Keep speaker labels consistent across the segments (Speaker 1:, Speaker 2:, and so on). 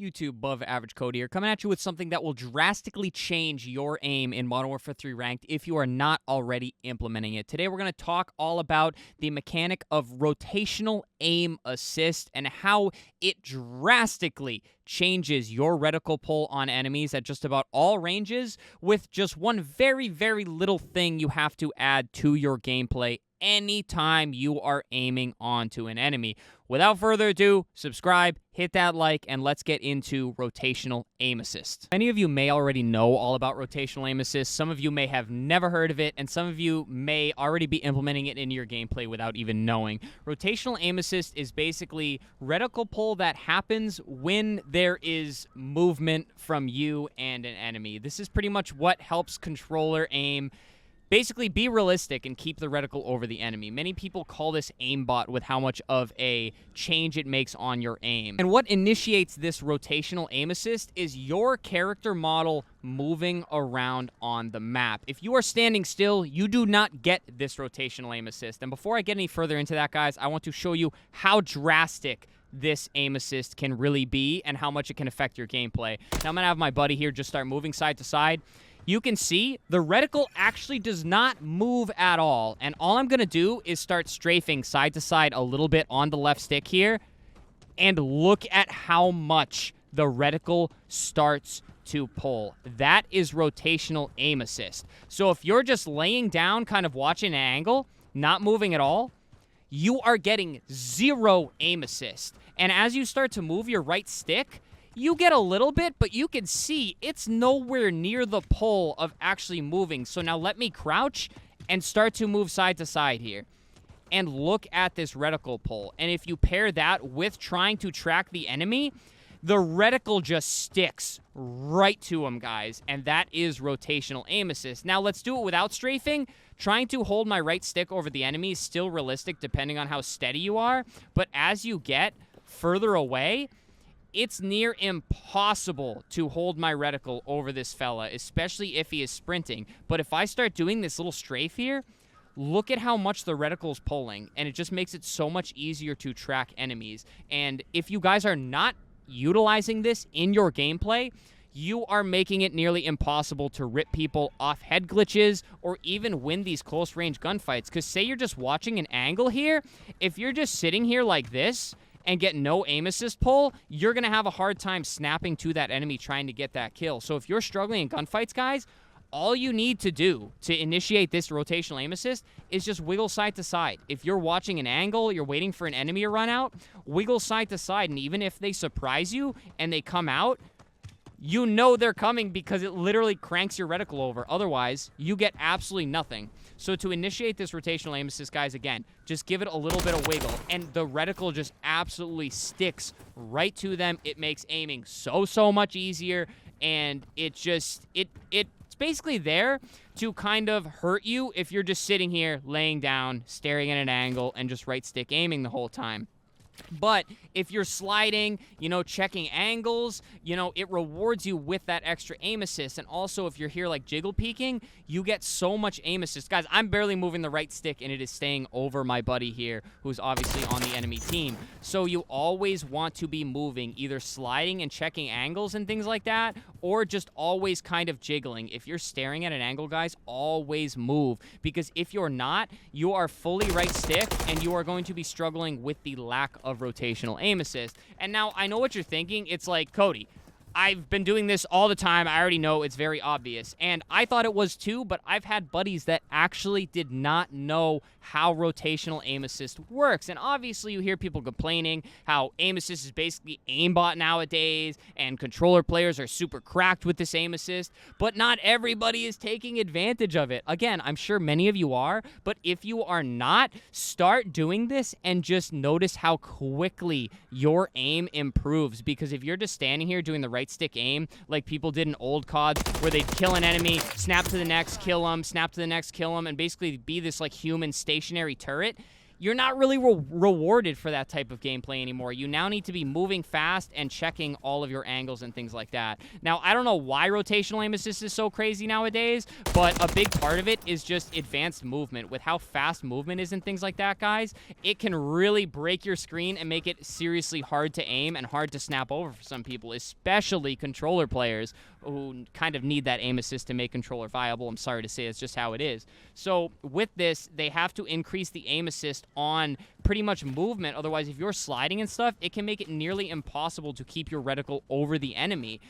Speaker 1: YouTube above average code here, coming at you with something that will drastically change your aim in Modern Warfare 3 Ranked if you are not already implementing it. Today we're going to talk all about the mechanic of rotational aim assist and how it drastically changes your reticle pull on enemies at just about all ranges with just one very, very little thing you have to add to your gameplay anytime you are aiming onto an enemy. Without further ado, subscribe, hit that like, and let's get into rotational aim assist. Many of you may already know all about rotational aim assist. Some of you may have never heard of it, and some of you may already be implementing it in your gameplay without even knowing. Rotational aim assist is basically reticle pull that happens when there is movement from you and an enemy. This is pretty much what helps controller aim basically be realistic and keep the reticle over the enemy. Many people call this aimbot with how much of a change it makes on your aim. And what initiates this rotational aim assist is your character model moving around on the map. If you are standing still, you do not get this rotational aim assist. And before I get any further into that, guys, I want to show you how drastic this aim assist can really be and how much it can affect your gameplay. Now I'm going to have my buddy here just start moving side to side. You can see the reticle actually does not move at all. And all I'm going to do is start strafing side to side a little bit on the left stick here. And look at how much the reticle starts to pull. That is rotational aim assist. So if you're just laying down, kind of watching an angle, not moving at all, you are getting zero aim assist. And as you start to move your right stick, you get a little bit, but you can see it's nowhere near the pull of actually moving. So now let me crouch and start to move side to side here. And look at this reticle pull. And if you pair that with trying to track the enemy, the reticle just sticks right to him, guys. And that is rotational aim assist. Now let's do it without strafing. Trying to hold my right stick over the enemy is still realistic depending on how steady you are. But as you get further away, it's near impossible to hold my reticle over this fella, especially if he is sprinting. But if I start doing this little strafe here, look at how much the reticle's pulling, and it just makes it so much easier to track enemies. And if you guys are not utilizing this in your gameplay, you are making it nearly impossible to rip people off head glitches or even win these close-range gunfights. Because say you're just watching an angle here, if you're just sitting here like this and get no aim assist pull, you're going to have a hard time snapping to that enemy trying to get that kill. So if you're struggling in gunfights, guys, all you need to do to initiate this rotational aim assist is just wiggle side to side. If you're watching an angle, you're waiting for an enemy to run out, wiggle side to side, and even if they surprise you and they come out, you know they're coming because it literally cranks your reticle over. Otherwise, you get absolutely nothing. So to initiate this rotational aim assist, guys, again, just give it a little bit of wiggle, and the reticle just absolutely sticks right to them. It makes aiming so much easier, and it's basically there to kind of hurt you if you're just sitting here, laying down, staring at an angle, and just right stick aiming the whole time. But if you're sliding, checking angles, it rewards you with that extra aim assist. And also, if you're here like jiggle peeking, you get so much aim assist. Guys, I'm barely moving the right stick, and it is staying over my buddy here, who's obviously on the enemy team. So you always want to be moving, either sliding and checking angles and things like that, or just always kind of jiggling. If you're staring at an angle, guys, always move. Because if you're not, you are fully right stick, and you are going to be struggling with the lack of rotational aim assist. And now I know what you're thinking. It's like, Cody, I've been doing this all the time. I already know it's very obvious. And I thought it was too, but I've had buddies that actually did not know how rotational aim assist works. And obviously you hear people complaining how aim assist is basically aimbot nowadays and controller players are super cracked with this aim assist, but not everybody is taking advantage of it. Again, I'm sure many of you are, but if you are not, start doing this and just notice how quickly your aim improves. Because if you're just standing here doing the right stick aim like people did in old CODs where they'd kill an enemy, snap to the next, kill them, snap to the next, kill them, and basically be this like human stationary turret, you're not really rewarded for that type of gameplay anymore. You now need to be moving fast and checking all of your angles and things like that. Now, I don't know why rotational aim assist is so crazy nowadays, but a big part of it is just advanced movement. With how fast movement is and things like that, guys, it can really break your screen and make it seriously hard to aim and hard to snap over for some people, especially controller players who kind of need that aim assist to make controller viable. I'm sorry to say, it's just how it is. So with this, they have to increase the aim assist on pretty much movement. Otherwise, if you're sliding and stuff, it can make it nearly impossible to keep your reticle over the enemy.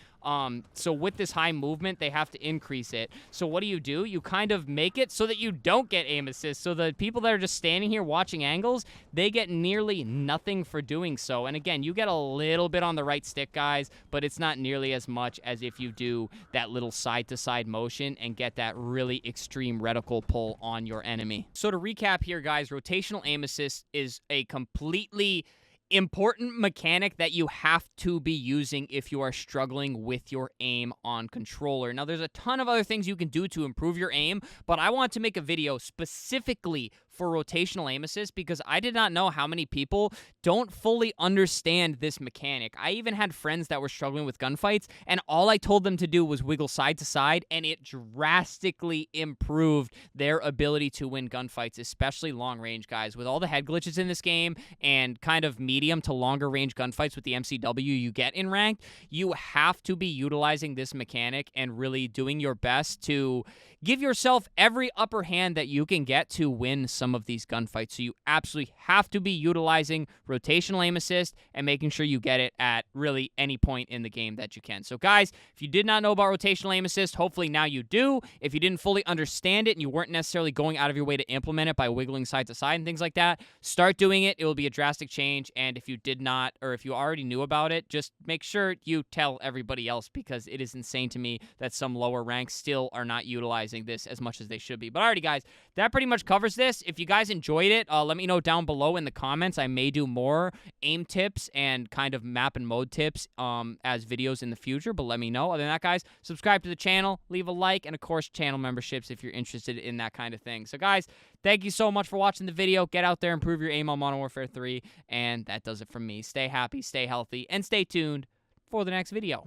Speaker 1: So with this high movement, they have to increase it. So what do? You kind of make it so that you don't get aim assist. So the people that are just standing here watching angles, they get nearly nothing for doing so. And again, you get a little bit on the right stick, guys, but it's not nearly as much as if you do that little side-to-side motion and get that really extreme reticle pull on your enemy. So to recap here, guys, rotational aim assist is a completely important mechanic that you have to be using if you are struggling with your aim on controller. Now, there's a ton of other things you can do to improve your aim, but I want to make a video specifically for rotational aim assist because I did not know how many people don't fully understand this mechanic. I even had friends that were struggling with gunfights, and all I told them to do was wiggle side to side, and it drastically improved their ability to win gunfights, especially long range, guys. With all the head glitches in this game and kind of medium to longer range gunfights with the MCW you get in ranked, you have to be utilizing this mechanic and really doing your best to give yourself every upper hand that you can get to win some of these gunfights. So you absolutely have to be utilizing rotational aim assist and making sure you get it at really any point in the game that you can. So guys, if you did not know about rotational aim assist, hopefully now you do. If you didn't fully understand it and you weren't necessarily going out of your way to implement it by wiggling side to side and things like that, start doing it. It will be a drastic change. And if you did not, or if you already knew about it, just make sure you tell everybody else, because it is insane to me that some lower ranks still are not utilizing this as much as they should be. But alrighty, guys, that pretty much covers this. If you guys enjoyed it, let me know down below in the comments. I may do more aim tips and kind of map and mode tips as videos in the future, but let me know. Other than that, guys, subscribe to the channel, leave a like, and of course, channel memberships if you're interested in that kind of thing. So guys, thank you so much for watching the video. Get out there, improve your aim on Modern Warfare 3, and that does it from me. Stay happy, stay healthy, and stay tuned for the next video.